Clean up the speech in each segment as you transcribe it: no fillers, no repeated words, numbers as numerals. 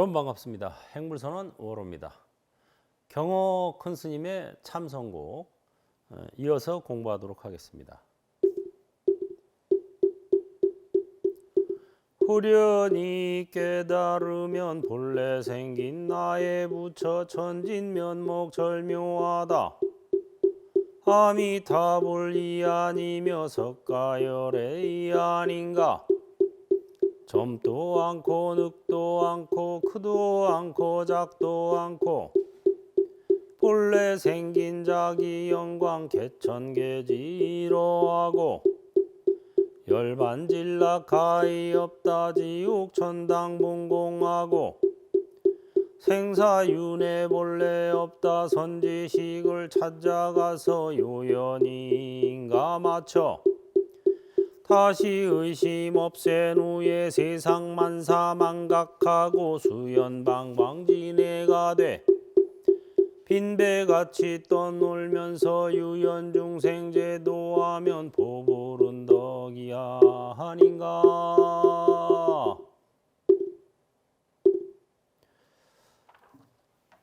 여러분 반갑습니다. 행불선언 오로입니다. 경호 큰 스님의 참선곡 이어서 공부하도록 하겠습니다. 후련히 깨달으면 본래 생긴 나의 부처 천진면목 절묘하다. 아미타불 이 아니며 석가열의 이 아닌가. 점도 않고 늑도 않고 크도 않고 작도 않고 본래 생긴 자기 영광 개천개지 이러하고 열반질락 가히 없다 지옥 천당 분공하고 생사윤회 본래 없다 선지식을 찾아가서 요연히 인가 맞춰 다시 의심 없앤 후에 세상 만사 망각하고 수연방광진해가 돼 빈배같이 떠놀면서 유연중생제도하면 보불은 덕이야 아닌가.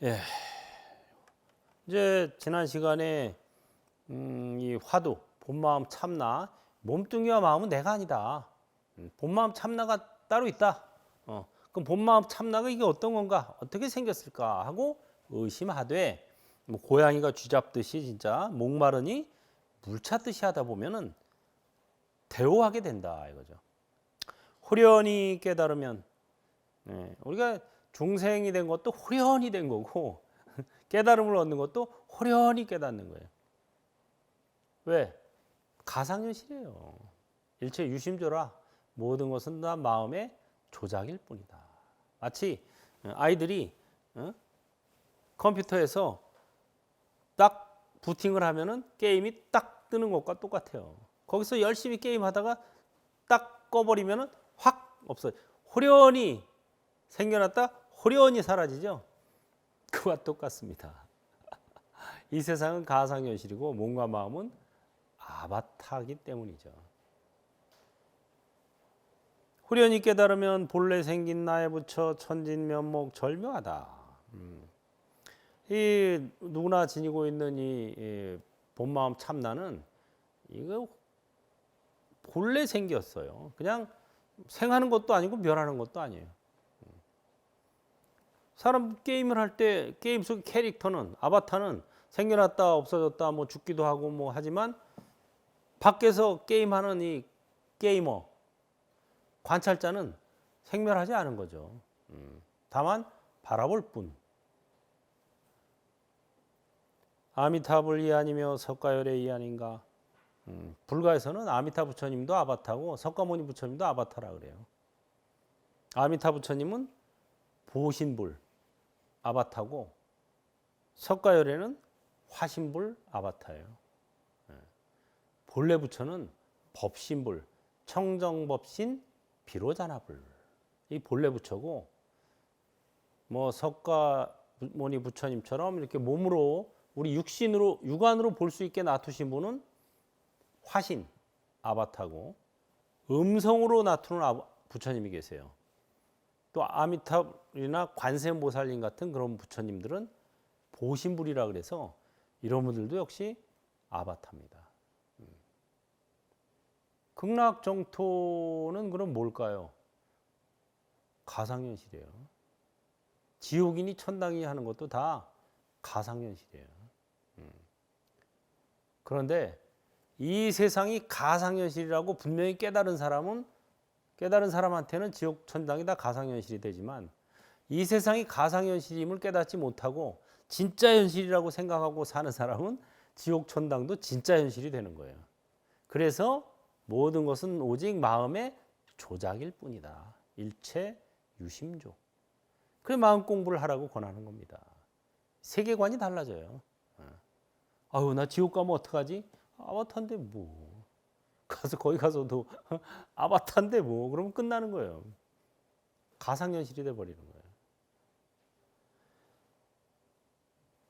예, 이제 지난 시간에 이 화두 본마음 참나 몸뚱이와 마음은 내가 아니다. 본마음 참나가 따로 있다. 그럼 본마음 참나가 이게 어떤 건가? 어떻게 생겼을까? 하고 의심하되 뭐 고양이가 쥐잡듯이 진짜 목마르니 물 찾듯이 하다 보면은 대오하게 된다 이거죠. 후련히 깨달으면 우리가 중생이 된 것도 후련히 된 거고 깨달음을 얻는 것도 후련히 깨닫는 거예요. 왜? 가상현실이에요. 일체 유심조라 모든 것은 다 마음의 조작일 뿐이다. 마치 아이들이 컴퓨터에서 딱 부팅을 하면은 게임이 딱 뜨는 것과 똑같아요. 거기서 열심히 게임하다가 딱 꺼버리면은 확 없어요. 호련히 생겨났다 호련히 사라지죠. 그와 똑같습니다. 이 세상은 가상현실이고 몸과 마음은 아바타이기 때문이죠. 후련히 깨달으면 본래 생긴 나의 부처 천진면목 절묘하다. 이 누구나 지니고 있는 이 본마음 참나는 이거 본래 생겼어요. 그냥 생하는 것도 아니고 멸하는 것도 아니에요. 사람 게임을 할 때 게임 속 캐릭터는 아바타는 생겨났다 없어졌다 뭐 죽기도 하고 뭐 하지만 밖에서 게임하는 이 게이머 관찰자는 생멸하지 않은 거죠. 다만 바라볼 뿐. 아미타불 이 아니며 석가열의 이 아닌가. 불가에서는 아미타 부처님도 아바타고 석가모니 부처님도 아바타라 그래요. 아미타 부처님은 보신불 아바타고 석가열에는 화신불 아바타예요. 본래 부처는 법신불 청정법신 비로자나불 이 본래 부처고 뭐 석가모니 부처님처럼 이렇게 몸으로 우리 육신으로 육안으로 볼 수 있게 놔두신 분은 화신 아바타고 음성으로 나타나는 부처님이 계세요. 또 아미타불이나 관세음보살님 같은 그런 부처님들은 보신불이라 그래서 이런 분들도 역시 아바타입니다. 극락정토는 그럼 뭘까요? 가상현실이에요. 지옥이니 천당이니 하는 것도 다 가상현실이에요. 그런데 이 세상이 가상현실이라고 분명히 깨달은 사람한테는 지옥 천당이 다 가상현실이 되지만 이 세상이 가상현실임을 깨닫지 못하고 진짜 현실이라고 생각하고 사는 사람은 지옥 천당도 진짜 현실이 되는 거예요. 그래서 모든 것은 오직 마음의 조작일 뿐이다. 일체 유심조. 그래 마음 공부를 하라고 권하는 겁니다. 세계관이 달라져요. 아유 나 지옥 가면 어떡하지? 아바타인데 뭐. 거기 가서도 아바타인데 뭐. 그러면 끝나는 거예요. 가상현실이 돼버리는 거예요.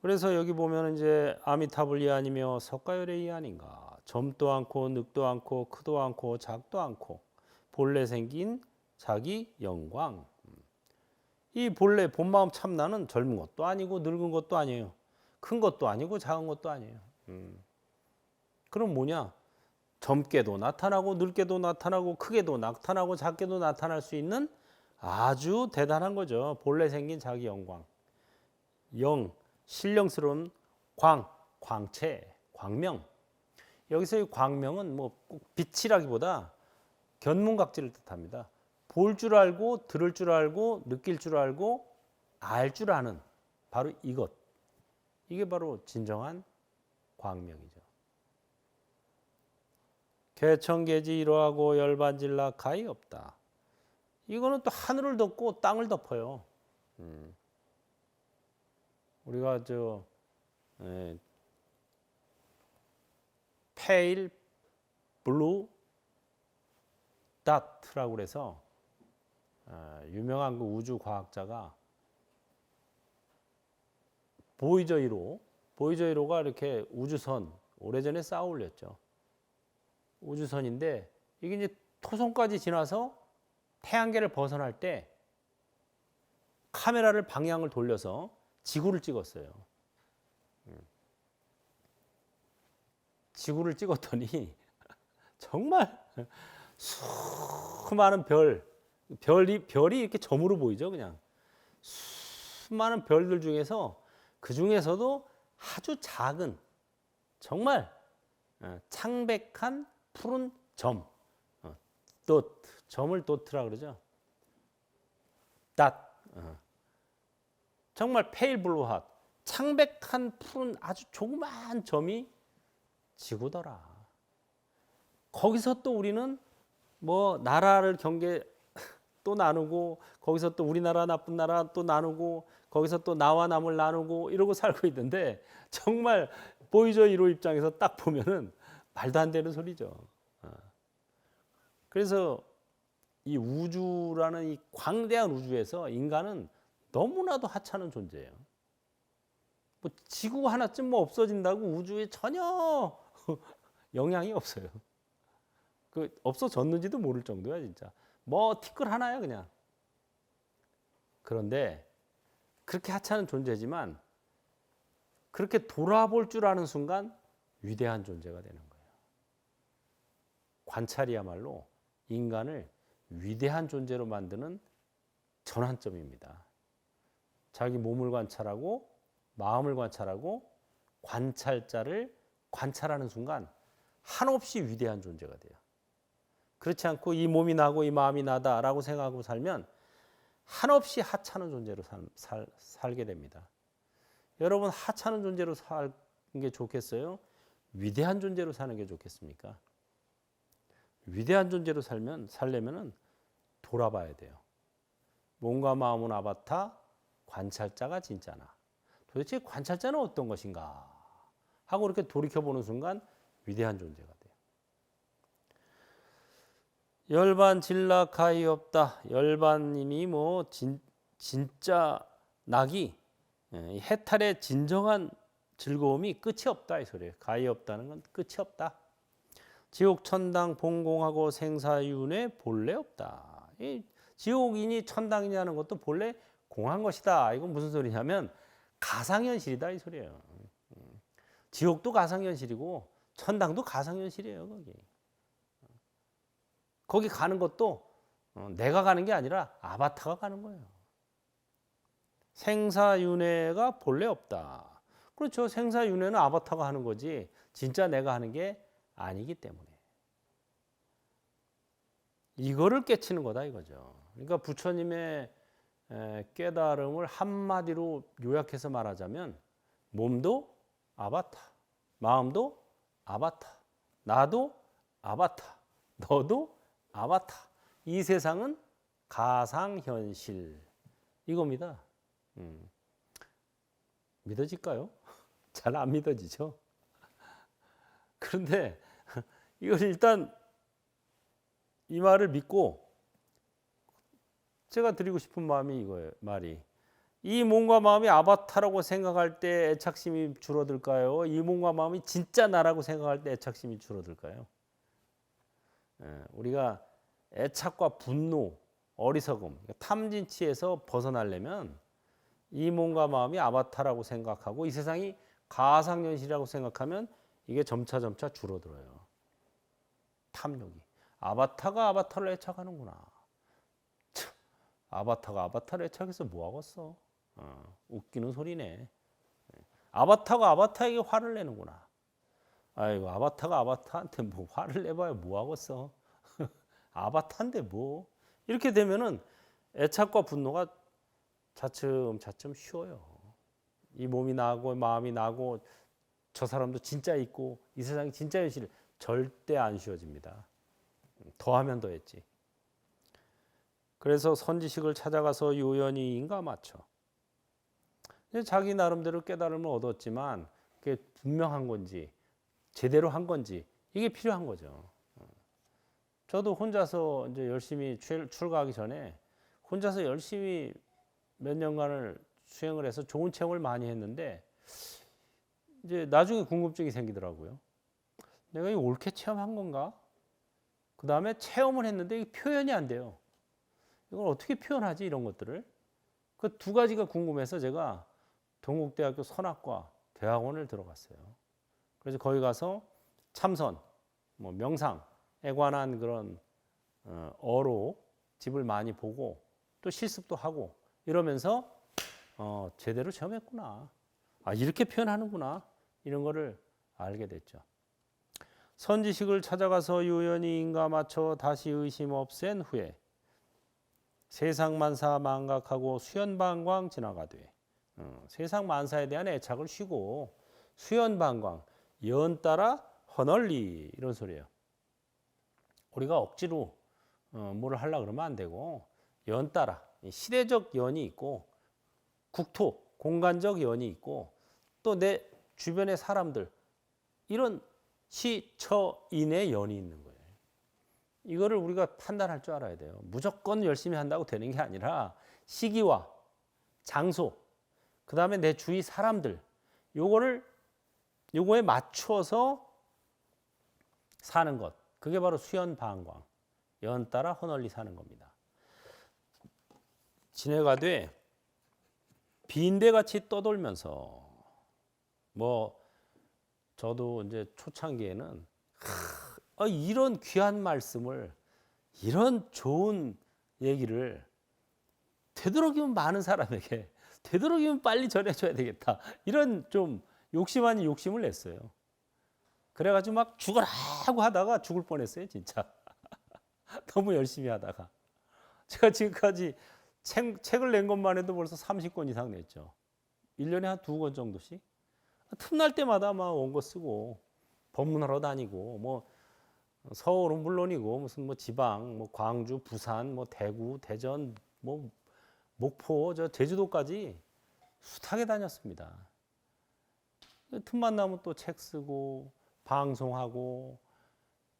그래서 여기 보면 이제 아미타불 이 아니며 석가열의 이 아닌가. 점도 않고 늑도 않고 크도 않고 작도 않고 본래 생긴 자기 영광. 이 본래 본마음 참나는 젊은 것도 아니고 늙은 것도 아니에요. 큰 것도 아니고 작은 것도 아니에요. 그럼 뭐냐? 젊게도 나타나고 늙게도 나타나고 크게도 나타나고 작게도 나타날 수 있는 아주 대단한 거죠. 본래 생긴 자기 영광. 영, 신령스러운 광, 광채, 광명. 여기서 이 광명은 뭐 꼭 빛이라기보다 견문각지를 뜻합니다. 볼 줄 알고 들을 줄 알고 느낄 줄 알고 알 줄 아는 바로 이것. 이게 바로 진정한 광명이죠. 개천개지 이러하고 열반질라 가히 없다. 이거는 또 하늘을 덮고 땅을 덮어요. 우리가 페일 블루 다트라고 그래서 유명한 그 우주 과학자가 보이저 1호가 이렇게 우주선 오래전에 쌓아 올렸죠. 우주선인데 이게 이제 토성까지 지나서 태양계를 벗어날 때 카메라를 방향을 돌려서 지구를 찍었어요. 지구를 찍었더니 정말 수많은 별이 이렇게 점으로 보이죠, 그냥. 수많은 별들 중에서 그 중에서도 아주 작은 정말 창백한 푸른 점, 점을 도트라 그러죠. 닷. 정말 페일 블루핫, 창백한 푸른 아주 조그마한 점이 지구더라. 거기서 또 우리는 뭐 나라를 경계 또 나누고 거기서 또 우리나라 나쁜 나라 또 나누고 거기서 또 나와 남을 나누고 이러고 살고 있는데 정말 보이저 1호 입장에서 딱 보면은 말도 안 되는 소리죠. 그래서 이 우주라는 이 광대한 우주에서 인간은 너무나도 하찮은 존재예요. 뭐 지구 하나쯤 뭐 없어진다고 우주에 전혀 영향이 없어요. 그 없어졌는지도 모를 정도야 진짜. 뭐 티끌 하나야 그냥. 그런데 그렇게 하찮은 존재지만 그렇게 돌아볼 줄 아는 순간 위대한 존재가 되는 거예요. 관찰이야말로 인간을 위대한 존재로 만드는 전환점입니다. 자기 몸을 관찰하고 마음을 관찰하고 관찰자를 관찰하는 순간 한없이 위대한 존재가 돼요. 그렇지 않고 이 몸이 나고 이 마음이 나다라고 생각하고 살면 한없이 하찮은 존재로 살게 됩니다. 여러분 하찮은 존재로 사는 게 좋겠어요? 위대한 존재로 사는 게 좋겠습니까? 위대한 존재로 살려면은 돌아봐야 돼요. 몸과 마음은 아바타, 관찰자가 진짜나. 도대체 관찰자는 어떤 것인가? 하고 이렇게 돌이켜보는 순간 위대한 존재가 돼요. 열반 진락하이 없다. 열반이니 뭐 진짜 낙이 해탈의 진정한 즐거움이 끝이 없다 이 소리예요. 가히 없다는 건 끝이 없다. 지옥 천당 본공하고 생사윤회 본래 없다. 이 지옥이니 천당이냐는 것도 본래 공한 것이다. 이건 무슨 소리냐면 가상현실이다 이 소리예요. 지옥도 가상현실이고 천당도 가상현실이에요. 거기 가는 것도 내가 가는 게 아니라 아바타가 가는 거예요. 생사윤회가 본래 없다. 그렇죠. 생사윤회는 아바타가 하는 거지 진짜 내가 하는 게 아니기 때문에. 이거를 깨치는 거다 이거죠. 그러니까 부처님의 깨달음을 한마디로 요약해서 말하자면 몸도 아바타, 마음도 아바타, 나도 아바타, 너도 아바타. 이 세상은 가상현실 이겁니다. 믿어질까요? 잘 안 믿어지죠. 그런데 이걸 일단 이 말을 믿고 제가 드리고 싶은 마음이 이거예요. 말이 이 몸과 마음이 아바타라고 생각할 때 애착심이 줄어들까요? 이 몸과 마음이 진짜 나라고 생각할 때 애착심이 줄어들까요? 우리가 애착과 분노 어리석음, 탐진치에서 벗어나려면 이 몸과 마음이 아바타라고 생각하고 이 세상이 가상현실이라고 생각하면 이게 점차 줄어들어요. 탐욕이. 아바타가 아바타를 애착하는구나. 참, 아바타가 아바타를 애착해서 뭐하겠어. 웃기는 소리네. 아바타가 아바타에게 화를 내는구나. 아이고, 아바타가 아바타한테 뭐 화를 내봐야 뭐하겠어. 아바타인데 뭐. 이렇게 되면은 애착과 분노가 차츰 쉬워요. 이 몸이 나고 마음이 나고 저 사람도 진짜 있고 이 세상이 진짜 현실 절대 안 쉬워집니다. 더하면 더했지. 그래서 선지식을 찾아가서 요연히 인가 맞춰. 자기 나름대로 깨달음을 얻었지만 그게 분명한 건지 제대로 한 건지 이게 필요한 거죠. 저도 혼자서 이제 열심히 출가하기 전에 혼자서 열심히 몇 년간을 수행을 해서 좋은 체험을 많이 했는데 이제 나중에 궁금증이 생기더라고요. 내가 이 옳게 체험한 건가? 그 다음에 체험을 했는데 이게 표현이 안 돼요. 이걸 어떻게 표현하지 이런 것들을? 그 두 가지가 궁금해서 제가 동국대학교 선학과 대학원을 들어갔어요. 그래서 거기 가서 참선, 뭐 명상에 관한 그런 어로 집을 많이 보고 또 실습도 하고 이러면서 제대로 체험했구나. 아, 이렇게 표현하는구나. 이런 거를 알게 됐죠. 선지식을 찾아가서 유연히 인가 맞춰 다시 의심 없앤 후에 세상 만사 망각하고 수연방광 지나가되 세상 만사에 대한 애착을 쉬고 수연방광 연 따라 허널리 이런 소리예요. 우리가 억지로 뭐를 하려고 그러면 안 되고 연 따라 시대적 연이 있고 국토 공간적 연이 있고 또 내 주변의 사람들 이런 시처인의 연이 있는 거예요. 이거를 우리가 판단할 줄 알아야 돼요. 무조건 열심히 한다고 되는 게 아니라 시기와 장소, 그 다음에 내 주위 사람들, 요거에 맞춰서 사는 것. 그게 바로 수연방광, 연 따라 허널리 사는 겁니다. 지내가되 빈대같이 떠돌면서 뭐 저도 이제 초창기에는 이런 귀한 말씀을 이런 좋은 얘기를 되도록이면 많은 사람에게 되도록이면 빨리 전해줘야 되겠다 이런 좀 욕심 아닌 욕심을 냈어요. 그래가지고 막 죽으라고 하다가 죽을 뻔했어요 진짜. 너무 열심히 하다가 제가 지금까지 책을 낸 것만 해도 벌써 30권 이상 냈죠. 1년에 한 2권 정도씩 틈날 때마다 막 원고 쓰고 법문하러 다니고 뭐 서울은 물론이고 무슨 뭐 지방 뭐 광주 부산 뭐 대구 대전 뭐 목포 저 제주도까지 숱하게 다녔습니다. 틈만 나면 또 책 쓰고 방송하고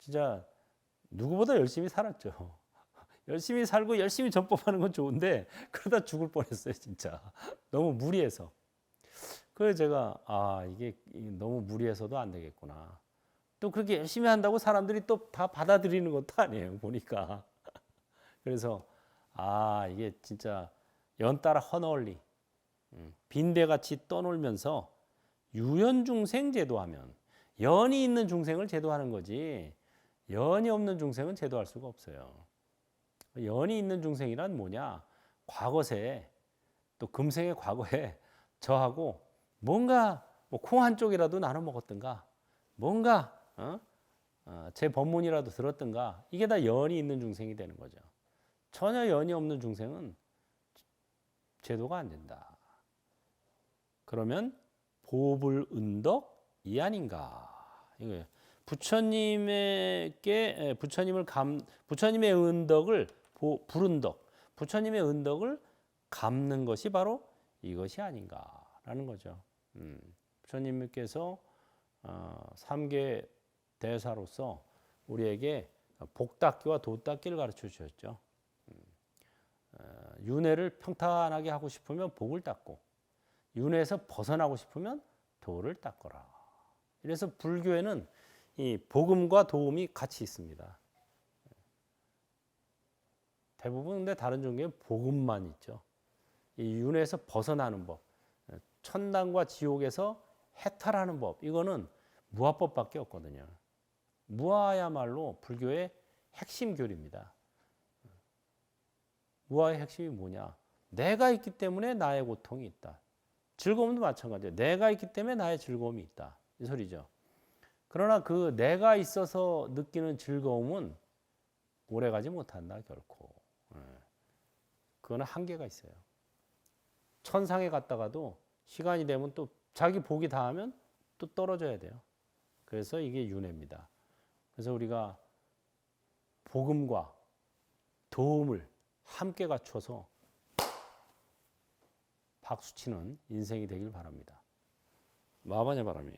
진짜 누구보다 열심히 살았죠. 열심히 살고 열심히 전법하는 건 좋은데 그러다 죽을 뻔했어요 진짜. 너무 무리해서. 그래서 제가 이게 너무 무리해서도 안 되겠구나. 또 그렇게 열심히 한다고 사람들이 또 다 받아들이는 것도 아니에요 보니까. 그래서 이게 진짜 연 따라 허널리 빈대같이 떠놀면서 유연중생 제도하면 연이 있는 중생을 제도하는 거지 연이 없는 중생은 제도할 수가 없어요. 연이 있는 중생이란 뭐냐? 과거세 또 금생의 과거에 저하고 뭔가 뭐 콩 한 쪽이라도 나눠 먹었던가 뭔가 제 법문이라도 들었던가 이게 다 연이 있는 중생이 되는 거죠. 전혀 연이 없는 중생은 제도가 안 된다. 그러면 보불은덕이 아닌가? 이거예요. 부처님의 은덕을 불은덕, 부처님의 은덕을 갚는 것이 바로 이것이 아닌가라는 거죠. 부처님께서 3계 대사로서 우리에게 복닦기와 도닦기를 가르쳐 주셨죠. 윤회를 평탄하게 하고 싶으면 복을 닦고 윤회에서 벗어나고 싶으면 도를 닦거라. 그래서 불교에는 이 복음과 도움이 같이 있습니다. 대부분 근데 다른 종교에 복음만 있죠. 이 윤회에서 벗어나는 법, 천당과 지옥에서 해탈하는 법, 이거는 무아법밖에 없거든요. 무아야말로 불교의 핵심 교리입니다. 무아의 핵심이 뭐냐? 내가 있기 때문에 나의 고통이 있다. 즐거움도 마찬가지예요. 내가 있기 때문에 나의 즐거움이 있다. 이 소리죠. 그러나 그 내가 있어서 느끼는 즐거움은 오래가지 못한다 결코. 그거는 한계가 있어요. 천상에 갔다가도 시간이 되면 또 자기 복이 다하면 또 떨어져야 돼요. 그래서 이게 윤회입니다. 그래서 우리가 복음과 도움을 함께 갖춰서 박수치는 인생이 되길 바랍니다. 마하바냐 바람이.